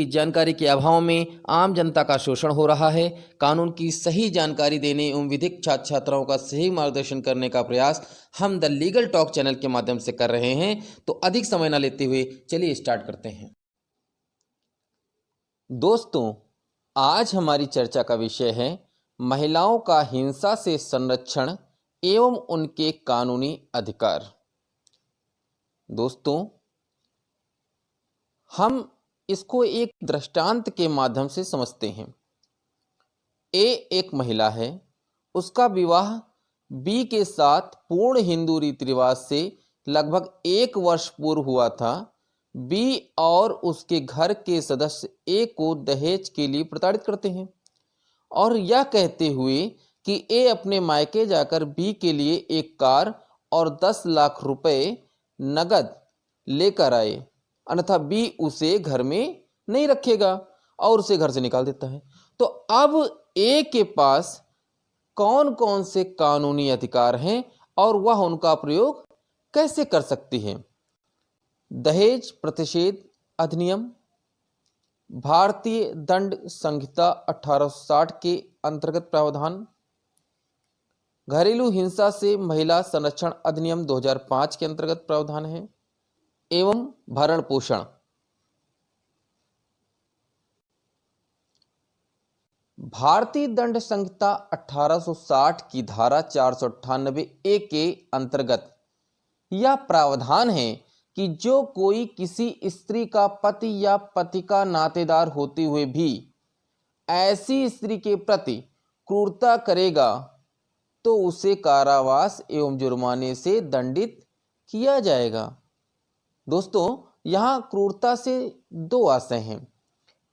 की जानकारी के अभाव में आम जनता का शोषण हो रहा है। कानून की सही जानकारी देने एवं विधिक छात्र छात्राओं का सही मार्गदर्शन करने का प्रयास हम द लीगल टॉक चैनल के माध्यम से कर रहे हैं। तो अधिक समय न लेते हुए चलिए स्टार्ट करते हैं। दोस्तों, आज हमारी चर्चा का विषय है महिलाओं का हिंसा से संरक्षण एवं उनके कानूनी अधिकार। दोस्तों, हम इसको एक दृष्टांत के माध्यम से समझते हैं। ए एक महिला है, उसका विवाह बी के साथ पूर्ण हिंदू रीति रिवाज से लगभग 1 वर्ष पूर्व हुआ था। बी और उसके घर के सदस्य ए को दहेज के लिए प्रताड़ित करते हैं और यह कहते हुए कि ए अपने मायके जाकर बी के लिए एक कार और 10 लाख रुपए नगद लेकर आए, अन्यथा बी उसे घर में नहीं रखेगा और उसे घर से निकाल देता है। तो अब ए के पास कौन कौन से कानूनी अधिकार हैं और वह उनका प्रयोग कैसे कर सकती है? दहेज प्रतिषेध अधिनियम, भारतीय दंड संहिता 1860 के अंतर्गत प्रावधान, घरेलू हिंसा से महिला संरक्षण अधिनियम 2005 के अंतर्गत प्रावधान है एवं भरण पोषण। भारतीय दंड संहिता 1860 की धारा 498 ए के अंतर्गत यह प्रावधान है कि जो कोई किसी स्त्री का पति या पति का नातेदार होते हुए भी ऐसी स्त्री के प्रति क्रूरता करेगा तो उसे कारावास एवं जुर्माने से दंडित किया जाएगा। दोस्तों, यहाँ क्रूरता से 2 आशय हैं।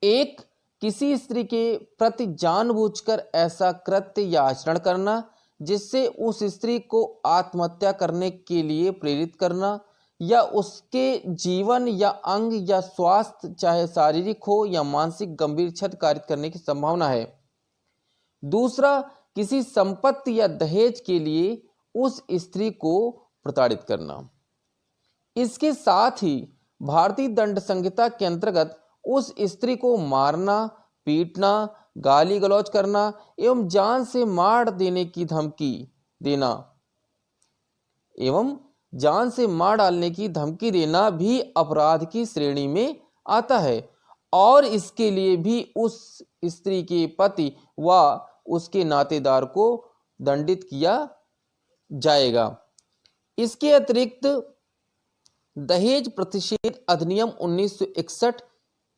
एक, किसी स्त्री के प्रति जानबूझकर ऐसा कृत्य या आचरण करना जिससे उस स्त्री को आत्महत्या करने के लिए प्रेरित करना या उसके जीवन या अंग या स्वास्थ्य चाहे शारीरिक हो या मानसिक गंभीर क्षति कारित करने की संभावना है। दूसरा, किसी संपत्ति या दहेज के लिए उस स्त्री को प्रताड़ित करना। इसके साथ ही भारतीय दंड संहिता के अंतर्गत उस स्त्री को मारना, पीटना, गाली गलौज करना एवं जान से मार देने की धमकी देना एवं जान से मार डालने की धमकी देना भी अपराध की श्रेणी में आता है और इसके लिए भी उस स्त्री के पति व उसके नातेदार को दंडित किया जाएगा। इसके अतिरिक्त दहेज प्रतिषेध अधिनियम 1961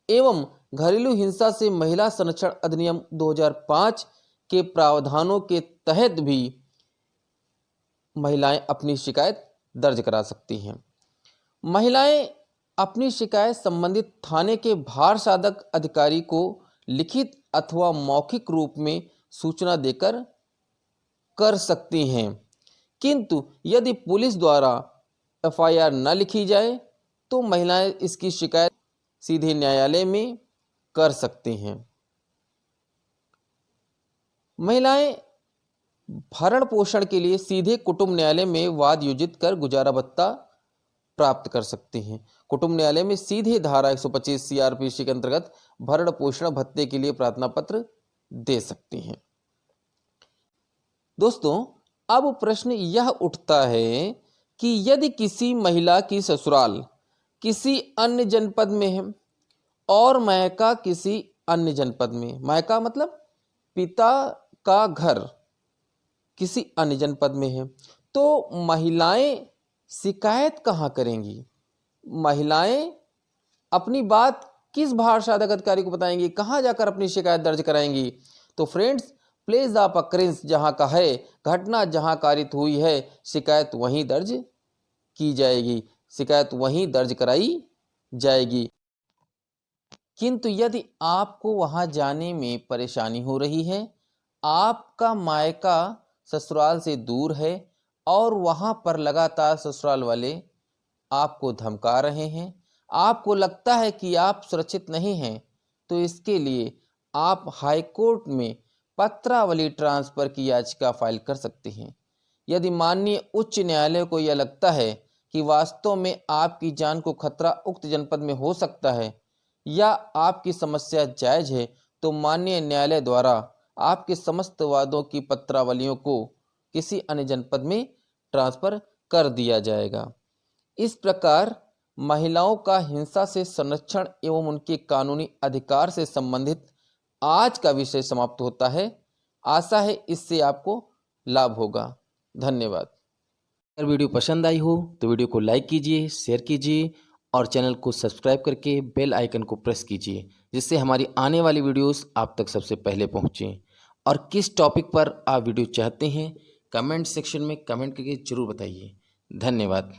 एवं घरेलू हिंसा से महिला संरक्षण अधिनियम 2005 के प्रावधानों के तहत भी महिलाएं अपनी शिकायत दर्ज करा सकती हैं। महिलाएं अपनी शिकायत संबंधित थाने के भार साधक अधिकारी को लिखित अथवा मौखिक रूप में सूचना देकर कर सकती हैं, किंतु यदि पुलिस द्वारा एफआईआर न लिखी जाए तो महिलाएं इसकी शिकायत सीधे न्यायालय में कर सकती हैं। महिलाएं भरण पोषण के लिए सीधे कुटुंब न्यायालय में वाद योजित कर गुजारा भत्ता प्राप्त कर सकती हैं। कुटुंब न्यायालय में सीधे धारा 125 सीआरपीसी के अंतर्गत भरण पोषण भत्ते के लिए प्रार्थना पत्र दे सकती हैं। दोस्तों, अब प्रश्न यह उठता है कि यदि किसी महिला की ससुराल किसी अन्य जनपद में है और मायका किसी अन्य जनपद में, मायका मतलब पिता का घर किसी अन्य जनपद में है, तो महिलाएं शिकायत कहाँ करेंगी? महिलाएं अपनी बात किस भार साधक अधिकारी को बताएंगी? कहाँ जाकर अपनी शिकायत दर्ज कराएंगी? तो फ्रेंड्स, प्लेस ऑफ अकरेंस जहाँ का है, घटना जहाँ कारित हुई है, शिकायत वहीं दर्ज की जाएगी, शिकायत वहीं दर्ज कराई जाएगी। किंतु यदि आपको वहां जाने में परेशानी हो रही है, आपका मायका ससुराल से दूर है और वहां पर लगातार ससुराल वाले आपको धमका रहे हैं, आपको लगता है कि आप सुरक्षित नहीं हैं, तो इसके लिए आप हाई कोर्ट में पत्रावली ट्रांसफर की याचिका फाइल कर सकते हैं। यदि माननीय उच्च न्यायालय को यह लगता है कि वास्तव में आपकी जान को खतरा उक्त जनपद में हो सकता है, या आपकी समस्या जायज़ है तो माननीय न्यायालय द्वारा आपके समस्त वादों की पत्रावलियों को किसी अन्य जनपद में ट्रांसफ़र कर दिया जाएगा। इस प्रकार महिलाओं का हिंसा से संरक्षण एवं उनके कानूनी अधिकार से संबंधित आज का विषय समाप्त होता है। आशा है इससे आपको लाभ होगा। धन्यवाद। अगर वीडियो पसंद आई हो तो वीडियो को लाइक कीजिए, शेयर कीजिए और चैनल को सब्सक्राइब करके बेल आइकन को प्रेस कीजिए, जिससे हमारी आने वाली वीडियोस आप तक सबसे पहले पहुंचें। और किस टॉपिक पर आप वीडियो चाहते हैं कमेंट सेक्शन में कमेंट करके ज़रूर बताइए। धन्यवाद।